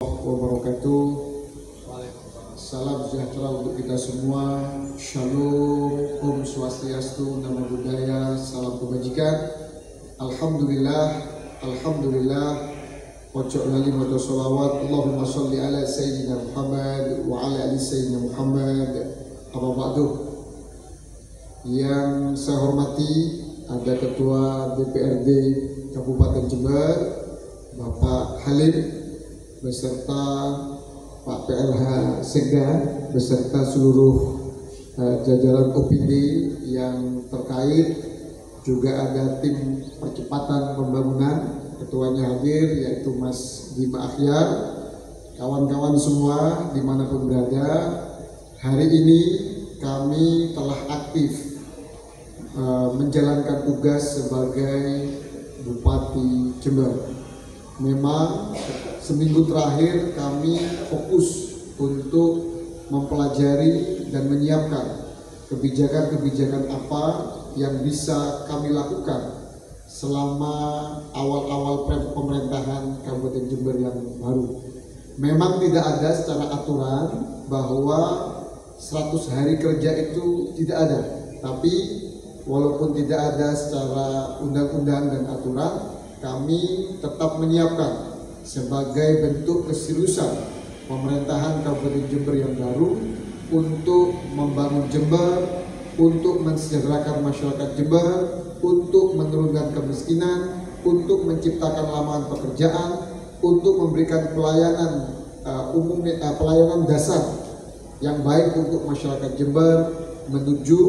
Wabarakatuh. Salam sejahtera untuk kita semua. Shalom, Om Swastiastu, Namo Buddhaya, salam kebajikan. Alhamdulillah. Pojok lali moto sholawat. Allahumma sholli ala Sayyidina Muhammad wa ala ali Sayyidina Muhammad. Apa ba'du? Yang saya hormati, ada Ketua DPRD Kabupaten Jember, Bapak Halim, beserta Pak PLH Sekda, beserta seluruh jajaran OPD yang terkait. Juga ada tim percepatan pembangunan, ketuanya hadir yaitu Mas Bima Akhyar, kawan-kawan semua dimanapun berada. Hari ini kami telah aktif menjalankan tugas sebagai Bupati Jember. Memang seminggu terakhir kami fokus untuk mempelajari dan menyiapkan kebijakan-kebijakan apa yang bisa kami lakukan selama awal-awal pemerintahan Kabupaten Jember yang baru. Memang tidak ada secara aturan bahwa 100 hari kerja itu tidak ada, tapi walaupun tidak ada secara undang-undang dan aturan, kami tetap menyiapkan sebagai bentuk keseriusan pemerintahan Kabupaten Jember yang baru untuk membangun Jember, untuk mensejahterakan masyarakat Jember, untuk menurunkan kemiskinan, untuk menciptakan lapangan pekerjaan, untuk memberikan pelayanan pelayanan dasar yang baik untuk masyarakat Jember menuju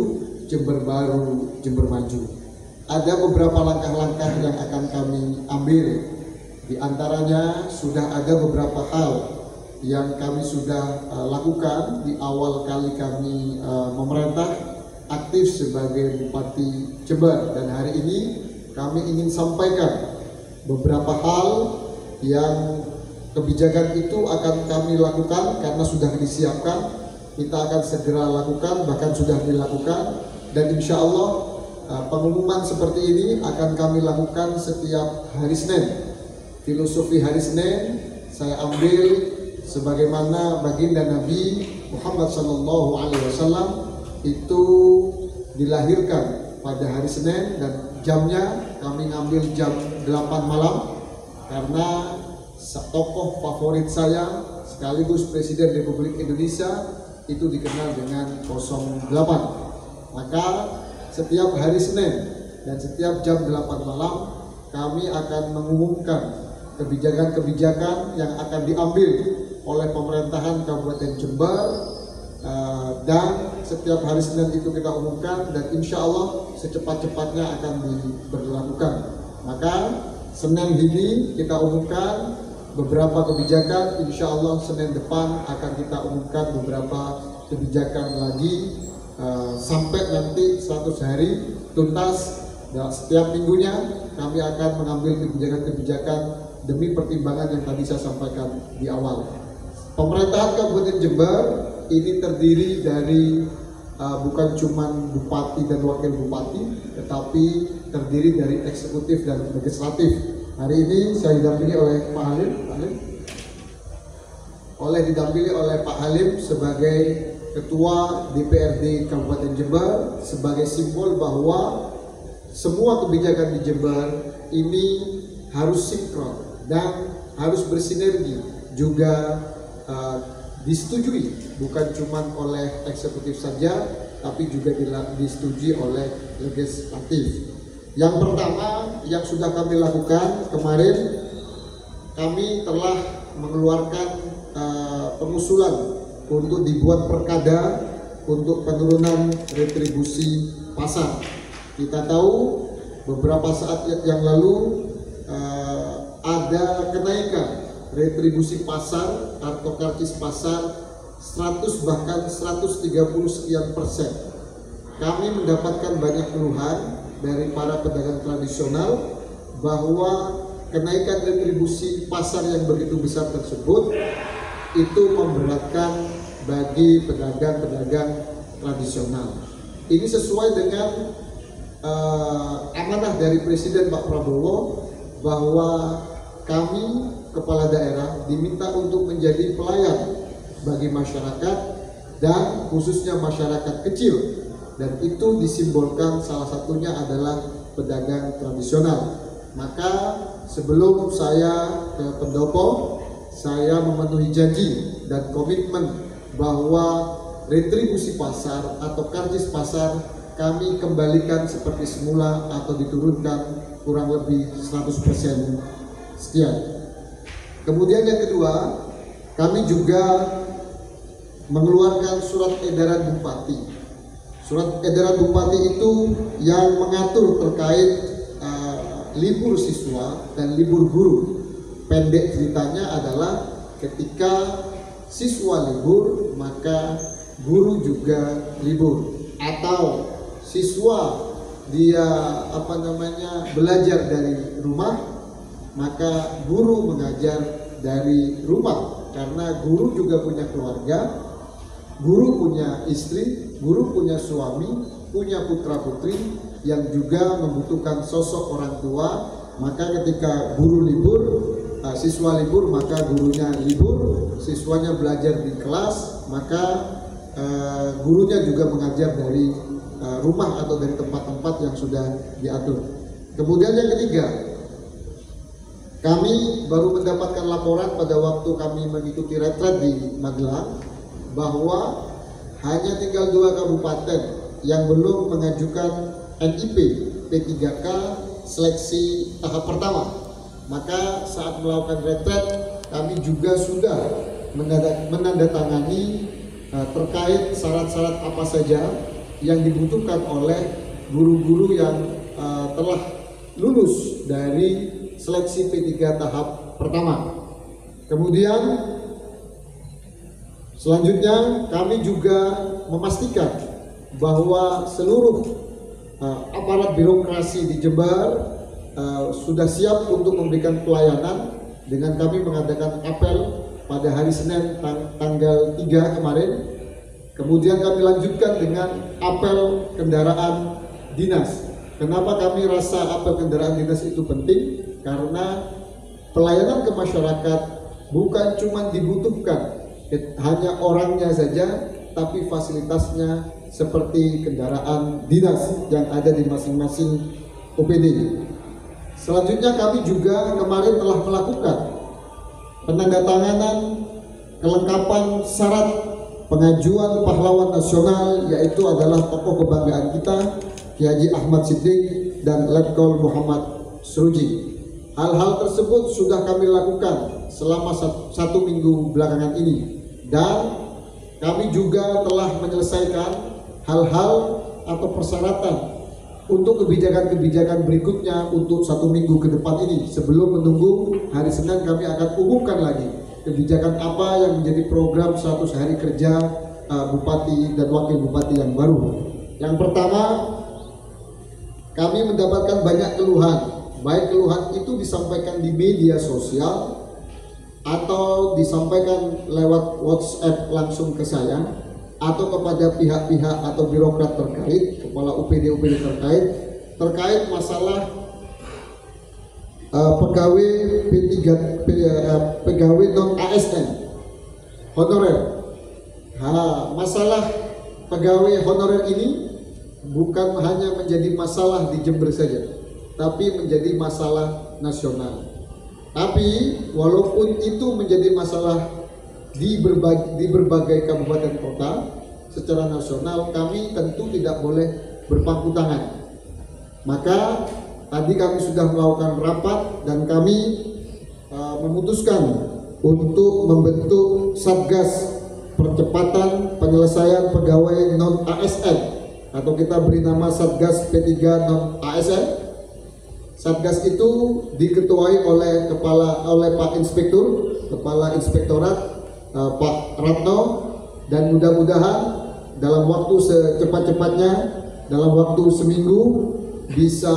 Jember baru, Jember maju. Ada beberapa langkah-langkah yang akan kami ambil. Di antaranya sudah ada beberapa hal yang kami sudah lakukan di awal kali kami memerintah aktif sebagai Bupati Jember, dan hari ini kami ingin sampaikan beberapa hal yang kebijakan itu akan kami lakukan karena sudah disiapkan. Kita akan segera lakukan, bahkan sudah dilakukan, dan insya Allah pengumuman seperti ini akan kami lakukan setiap hari Senin. Filosofi hari Senin saya ambil sebagaimana baginda Nabi Muhammad SAW itu dilahirkan pada hari Senin, dan jamnya kami ngambil jam 8 malam karena tokoh favorit saya sekaligus Presiden Republik Indonesia itu dikenal dengan 08. Maka setiap hari Senin dan setiap jam 8 malam kami akan mengumumkan kebijakan-kebijakan yang akan diambil oleh pemerintahan Kabupaten Jember, dan setiap hari Senin itu kita umumkan, dan insya Allah secepat-cepatnya akan diberlakukan. Maka Senin ini kita umumkan beberapa kebijakan, insya Allah Senin depan akan kita umumkan beberapa kebijakan lagi sampai nanti 100 hari tuntas. Dan setiap minggunya kami akan mengambil kebijakan-kebijakan demi pertimbangan yang tadi saya sampaikan di awal. Pemerintahan Kabupaten Jember ini terdiri dari bukan cuma bupati dan wakil bupati, tetapi terdiri dari eksekutif dan legislatif. Hari ini saya didampingi oleh Pak Halim, sebagai Ketua DPRD Kabupaten Jember, sebagai simbol bahwa semua kebijakan di Jember ini harus sinkron dan harus bersinergi, juga disetujui bukan cuma oleh eksekutif saja, tapi juga disetujui oleh legislatif. Yang pertama yang sudah kami lakukan kemarin, kami telah mengeluarkan pengusulan untuk dibuat perkada untuk penurunan retribusi pasar. Kita tahu beberapa saat yang lalu ada kenaikan retribusi pasar atau karcis pasar 100 bahkan 130 sekian persen. Kami mendapatkan banyak keluhan dari para pedagang tradisional bahwa kenaikan retribusi pasar yang begitu besar tersebut itu memberatkan bagi pedagang-pedagang tradisional. Ini sesuai dengan amanah dari Presiden Pak Prabowo bahwa kami kepala daerah diminta untuk menjadi pelayan bagi masyarakat dan khususnya masyarakat kecil, dan itu disimbolkan salah satunya adalah pedagang tradisional. Maka sebelum saya ke pendopo, saya memenuhi janji dan komitmen bahwa retribusi pasar atau karcis pasar kami kembalikan seperti semula atau diturunkan kurang lebih 100% sekian. Kemudian yang kedua, kami juga mengeluarkan surat edaran bupati. Surat edaran bupati itu yang mengatur terkait libur siswa dan libur guru. Pendek ceritanya adalah ketika siswa libur maka guru juga libur, atau siswa dia belajar dari rumah maka guru mengajar dari rumah, karena guru juga punya keluarga, guru punya istri, guru punya suami, punya putra putri yang juga membutuhkan sosok orang tua. Maka ketika guru libur, siswa libur, maka gurunya libur, siswanya belajar di kelas, maka gurunya juga mengajar dari rumah atau dari tempat-tempat yang sudah diatur. Kemudian yang ketiga, kami baru mendapatkan laporan pada waktu kami mengikuti retret di Magelang bahwa hanya tinggal 2 kabupaten yang belum mengajukan NIP P3K seleksi tahap pertama. Maka saat melakukan retret kami juga sudah menandatangani terkait syarat-syarat apa saja yang dibutuhkan oleh guru-guru yang telah lulus dari seleksi P3 tahap pertama. Kemudian selanjutnya kami juga memastikan bahwa seluruh aparat birokrasi di Jember sudah siap untuk memberikan pelayanan dengan kami mengadakan apel pada hari Senin tanggal 3 kemarin. Kemudian kami lanjutkan dengan apel kendaraan dinas. Kenapa kami rasa apel kendaraan dinas itu penting? Karena pelayanan ke masyarakat bukan cuma dibutuhkan hanya orangnya saja, tapi fasilitasnya seperti kendaraan dinas yang ada di masing-masing OPD. Selanjutnya kami juga kemarin telah melakukan penandatanganan kelengkapan syarat pengajuan pahlawan nasional, yaitu adalah tokoh kebanggaan kita Kiai Haji Ahmad Siddiq dan Letkol Muhammad Suruji. Hal-hal tersebut sudah kami lakukan selama 1 minggu belakangan ini, dan kami juga telah menyelesaikan hal-hal atau persyaratan untuk kebijakan-kebijakan berikutnya untuk 1 minggu ke depan ini. Sebelum menunggu hari Senin, kami akan umumkan lagi kebijakan apa yang menjadi program 100 hari kerja bupati dan wakil bupati yang baru. Yang pertama, kami mendapatkan banyak keluhan, baik keluhan itu disampaikan di media sosial atau disampaikan lewat WhatsApp langsung ke saya atau kepada pihak-pihak atau birokrat terkait, kepala UPD-UPD terkait masalah pegawai non ASN honorer. Masalah pegawai honorer ini bukan hanya menjadi masalah di Jember saja, tapi menjadi masalah nasional. Tapi walaupun itu menjadi masalah di berbagai kabupaten kota secara nasional, kami tentu tidak boleh berpangku tangan. Maka tadi kami sudah melakukan rapat dan kami memutuskan untuk membentuk Satgas Percepatan Penyelesaian Pegawai Non ASN, atau kita beri nama Satgas P3 Non ASN. Satgas itu diketuai oleh Pak Inspektur, Kepala Inspektorat Pak Ratno, dan mudah-mudahan dalam waktu secepat-cepatnya, dalam waktu seminggu, bisa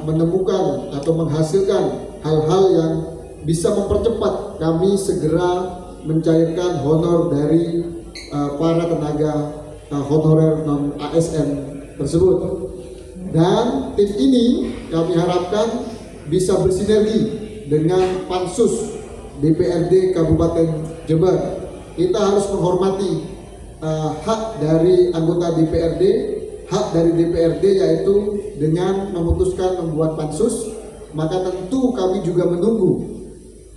menemukan atau menghasilkan hal-hal yang bisa mempercepat kami segera mencairkan honor dari para tenaga honorer non ASN tersebut. Dan tim ini kami harapkan bisa bersinergi dengan Pansus DPRD Kabupaten Jember. Kita harus menghormati hak dari anggota DPRD, hak dari DPRD yaitu dengan memutuskan membuat pansus. Maka tentu kami juga menunggu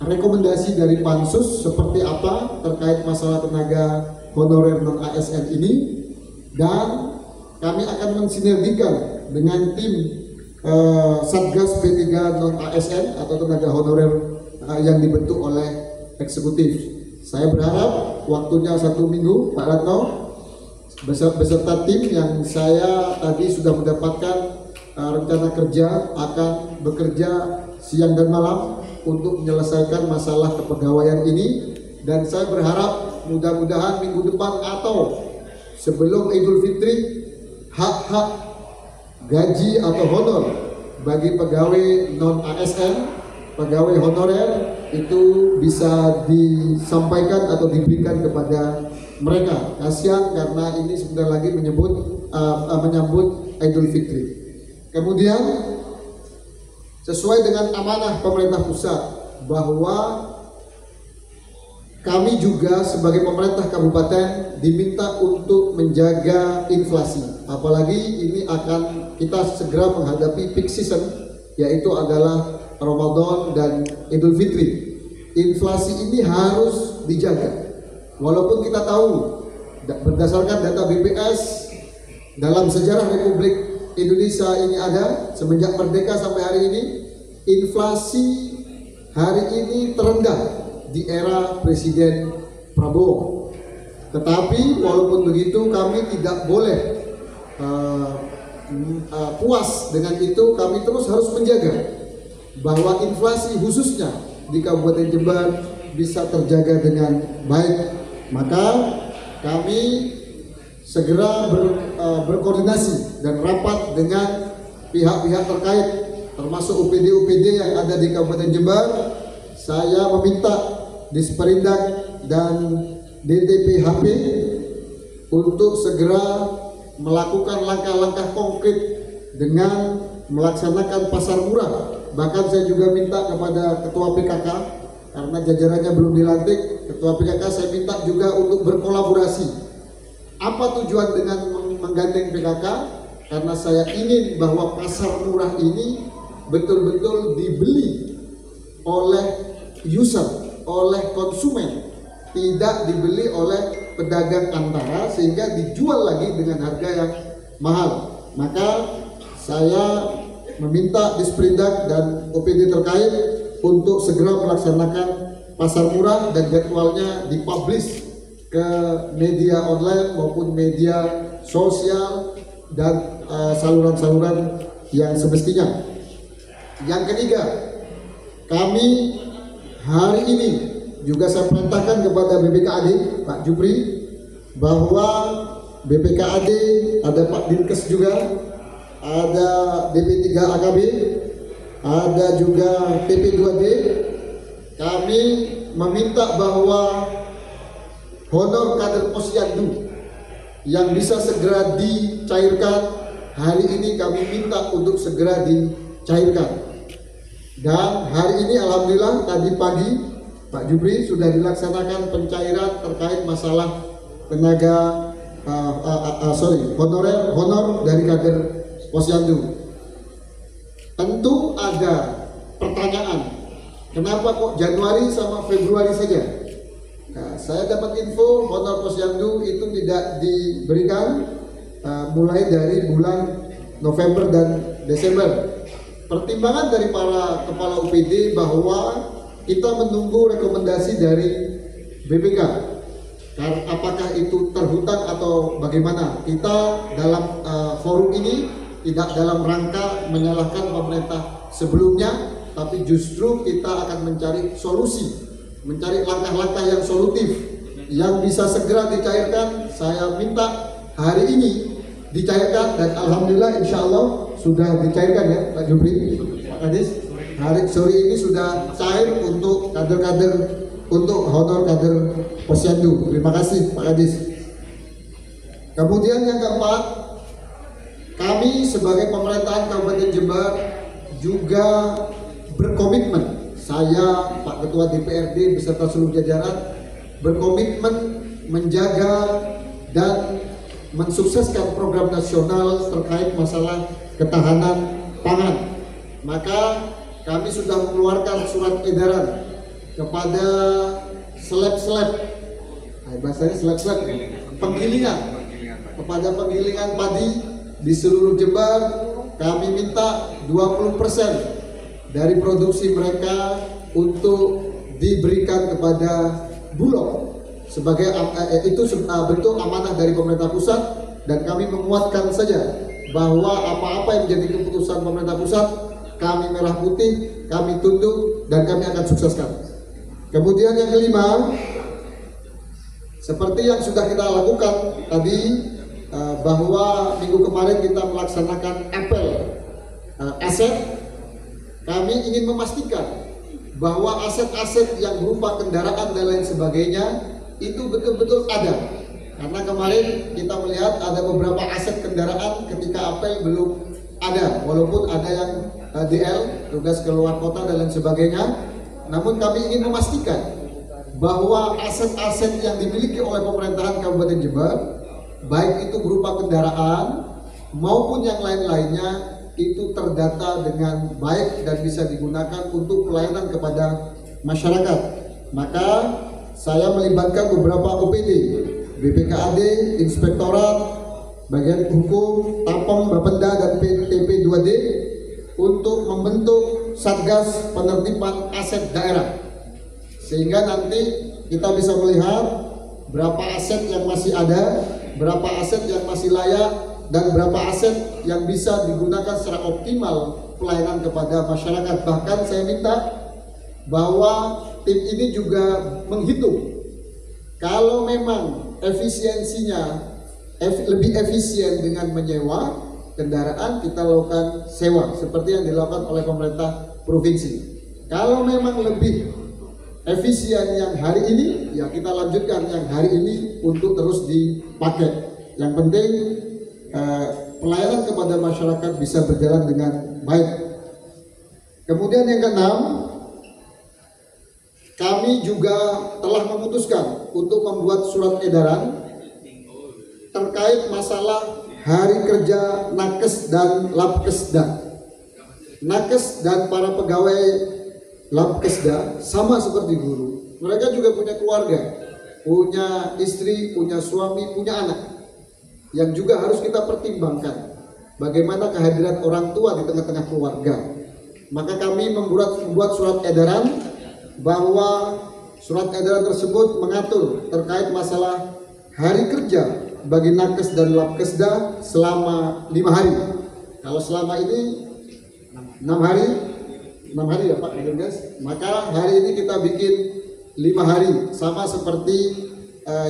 rekomendasi dari pansus seperti apa terkait masalah tenaga honorer non ASN ini, dan kami akan mensinergikan dengan tim Satgas P3 non ASN atau tenaga honorer yang dibentuk oleh eksekutif. Saya berharap waktunya 1 minggu Pak Ratno beserta tim yang saya tadi sudah mendapatkan rencana kerja akan bekerja siang dan malam untuk menyelesaikan masalah kepegawaian ini, dan saya berharap mudah-mudahan minggu depan atau sebelum Idul Fitri hak-hak gaji atau honor bagi pegawai non ASN, pegawai honorer itu bisa disampaikan atau diberikan kepada mereka. Kasihan karena ini sebentar lagi menyambut Idul Fitri. Kemudian sesuai dengan amanah pemerintah pusat bahwa kami juga sebagai pemerintah kabupaten diminta untuk menjaga inflasi. Apalagi ini akan kita segera menghadapi peak season, yaitu adalah Ramadan dan Idul Fitri. Inflasi ini harus dijaga. Walaupun kita tahu berdasarkan data BPS dalam sejarah Republik Indonesia ini ada semenjak merdeka sampai hari ini, inflasi hari ini terendah di era Presiden Prabowo. Tetapi walaupun begitu kami tidak boleh puas dengan itu. Kami terus harus menjaga bahwa inflasi khususnya di Kabupaten Jember bisa terjaga dengan baik. Maka kami segera berkoordinasi dan rapat dengan pihak-pihak terkait termasuk UPD-UPD yang ada di Kabupaten Jember. Saya meminta Disperindak dan DTPHP untuk segera melakukan langkah-langkah konkret dengan melaksanakan pasar murah. Bahkan saya juga minta kepada Ketua PKK, karena jajarannya belum dilantik, Ketua PKK saya minta juga untuk berkolaborasi. Apa tujuan dengan menggandeng PKK? Karena saya ingin bahwa pasar murah ini betul-betul dibeli oleh user, oleh konsumen, tidak dibeli oleh pedagang antara sehingga dijual lagi dengan harga yang mahal. Maka saya meminta Disperindak dan OPD terkait untuk segera melaksanakan pasar murah dan jadwalnya dipublish ke media online maupun media sosial dan saluran-saluran yang semestinya. Yang ketiga, kami hari ini juga saya perintahkan kepada BPKAD Pak Jupri bahwa BPKAD ada Pak Dinkes juga, ada DP3 AKB, ada juga PP2D. Kami meminta bahwa honor kader posyandu yang bisa segera dicairkan hari ini kami minta untuk segera dicairkan. Dan hari ini alhamdulillah tadi pagi Pak Jupri sudah dilaksanakan pencairan terkait masalah tenaga honor dari kader posyandu. Tentu ada pertanyaan, kenapa kok Januari sama Februari saja? Nah, saya dapat info honor posyandu itu tidak diberikan mulai dari bulan November dan Desember. Pertimbangan dari para kepala UPD bahwa kita menunggu rekomendasi dari BPK. Apakah itu terhutang atau bagaimana? Kita dalam forum ini tidak dalam rangka menyalahkan pemerintah sebelumnya, tapi justru kita akan mencari solusi, mencari langkah-langkah yang solutif yang bisa segera dicairkan. Saya minta hari ini dicairkan dan alhamdulillah insya Allah sudah dicairkan ya Pak Jupri, Pak Kadis. Hari sore ini sudah cair untuk kader-kader, untuk honor kader posyandu. Terima kasih Pak Kadis. Kemudian yang keempat, kami sebagai pemerintahan Kabupaten Jember juga berkomitmen saya, Pak Ketua DPRD beserta seluruh jajaran berkomitmen menjaga dan mensukseskan program nasional terkait masalah ketahanan pangan. Maka kami sudah mengeluarkan surat edaran kepada seleb-seleb, bahasanya seleb-seleb, penggilingan, kepada penggilingan padi di seluruh Jember. Kami minta 20% dari produksi mereka untuk diberikan kepada Bulog sebagai itu bentuk amanah dari pemerintah pusat, dan kami menguatkan saja bahwa apa-apa yang menjadi keputusan pemerintah pusat kami merah putih, kami tunduk, dan kami akan sukseskan. Kemudian yang kelima, seperti yang sudah kita lakukan tadi, bahwa minggu kemarin kita melaksanakan apel aset. Kami ingin memastikan bahwa aset-aset yang berupa kendaraan dan lain sebagainya itu betul-betul ada. Karena kemarin kita melihat ada beberapa aset kendaraan ketika apel belum ada, walaupun ada yang DL, tugas keluar kota dan lain sebagainya. Namun kami ingin memastikan bahwa aset-aset yang dimiliki oleh pemerintahan Kabupaten Jember, baik itu berupa kendaraan maupun yang lain-lainnya, itu terdata dengan baik dan bisa digunakan untuk pelayanan kepada masyarakat. Maka saya melibatkan beberapa OPD, BPKAD, Inspektorat, Bagian Hukum, Tapem, Bapenda, dan PP2D untuk membentuk Satgas Penertiban Aset Daerah, sehingga nanti kita bisa melihat berapa aset yang masih ada, berapa aset yang masih layak, dan berapa aset yang bisa digunakan secara optimal pelayanan kepada masyarakat. Bahkan saya minta bahwa tim ini juga menghitung kalau memang efisiensinya lebih efisien dengan menyewa kendaraan, kita lakukan sewa seperti yang dilakukan oleh pemerintah provinsi. Kalau memang lebih efisien yang hari ini, ya kita lanjutkan yang hari ini untuk terus dipakai. Yang penting pelayanan kepada masyarakat bisa berjalan dengan baik. Kemudian yang keenam, kami juga telah memutuskan untuk membuat surat edaran terkait masalah hari kerja Nakes dan Labkesda. Nakes dan para pegawai Labkesda sama seperti guru. Mereka juga punya keluarga, punya istri, punya suami, punya anak, yang juga harus kita pertimbangkan bagaimana kehadiran orang tua di tengah-tengah keluarga. Maka kami membuat surat edaran, bahwa surat edaran tersebut mengatur terkait masalah hari kerja bagi Nakes dan Labkesda selama 5 hari. Kalau selama ini 6 hari ya Pak Dirgas, maka hari ini kita bikin 5 hari, sama seperti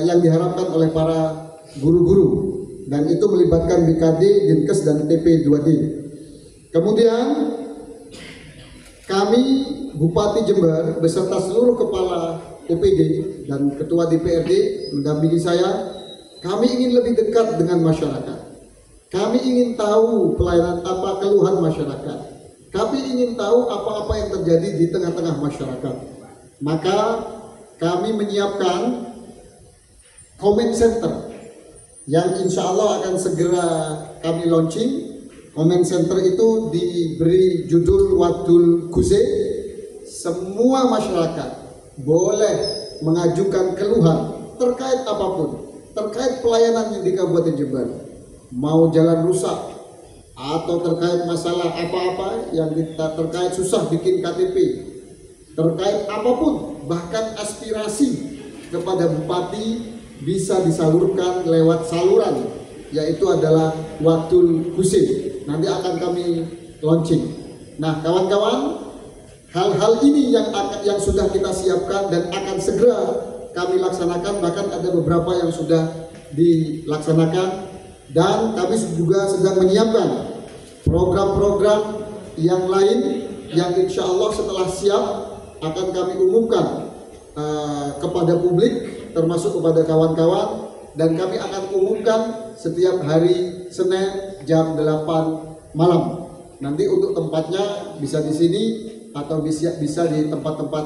yang diharapkan oleh para guru-guru. Dan itu melibatkan BKD, Dinkes, dan TP2D. Kemudian kami Bupati Jember beserta seluruh kepala OPD dan Ketua DPRD mendampingi saya. Kami ingin lebih dekat dengan masyarakat. Kami ingin tahu pelayanan apa, keluhan masyarakat. Kami ingin tahu apa-apa yang terjadi di tengah-tengah masyarakat. Maka kami menyiapkan comment center yang insya Allah akan segera kami launching. Comment center itu diberi judul Wadul Guse. Semua masyarakat boleh mengajukan keluhan terkait apapun, terkait pelayanan di Kabupaten Jember, mau jalan rusak atau terkait masalah apa-apa yang terkait susah bikin KTP, terkait apapun, bahkan aspirasi kepada Bupati bisa disalurkan lewat saluran, yaitu adalah Wadul Guse. Nanti akan kami launching. Nah, kawan-kawan, hal-hal ini yang sudah kita siapkan dan akan segera kami laksanakan. Bahkan ada beberapa yang sudah dilaksanakan, dan kami juga sedang menyiapkan program-program yang lain yang insya Allah setelah siap akan kami umumkan kepada publik, termasuk kepada kawan-kawan, dan kami akan umumkan setiap hari Senin jam 8 malam. Nanti untuk tempatnya bisa di sini atau bisa di tempat-tempat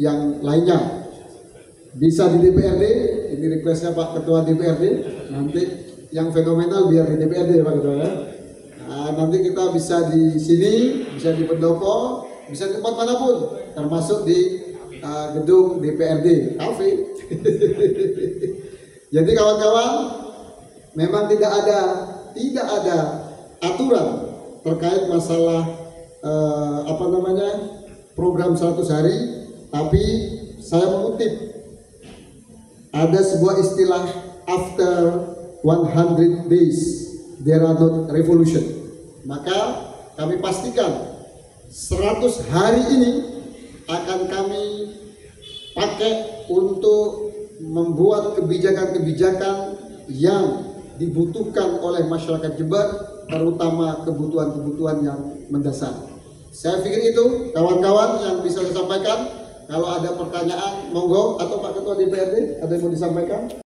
yang lainnya. Bisa di DPRD, ini requestnya Pak Ketua DPRD, nanti yang fenomenal biar di DPRD Pak Ketua ya. Nah, nanti kita bisa di sini, bisa di pendopo, bisa di tempat manapun, termasuk di gedung DPRD, kafe. Jadi kawan-kawan, memang tidak ada aturan terkait masalah program 100 hari, tapi saya mengutip ada sebuah istilah after 100 days there are not revolution. Maka kami pastikan 100 hari ini akan kami pakai untuk membuat kebijakan-kebijakan yang dibutuhkan oleh masyarakat Jember, terutama kebutuhan-kebutuhan yang mendasar. Saya pikir itu kawan-kawan yang bisa saya sampaikan. Kalau ada pertanyaan, monggo, atau Pak Ketua DPRD ada yang mau disampaikan?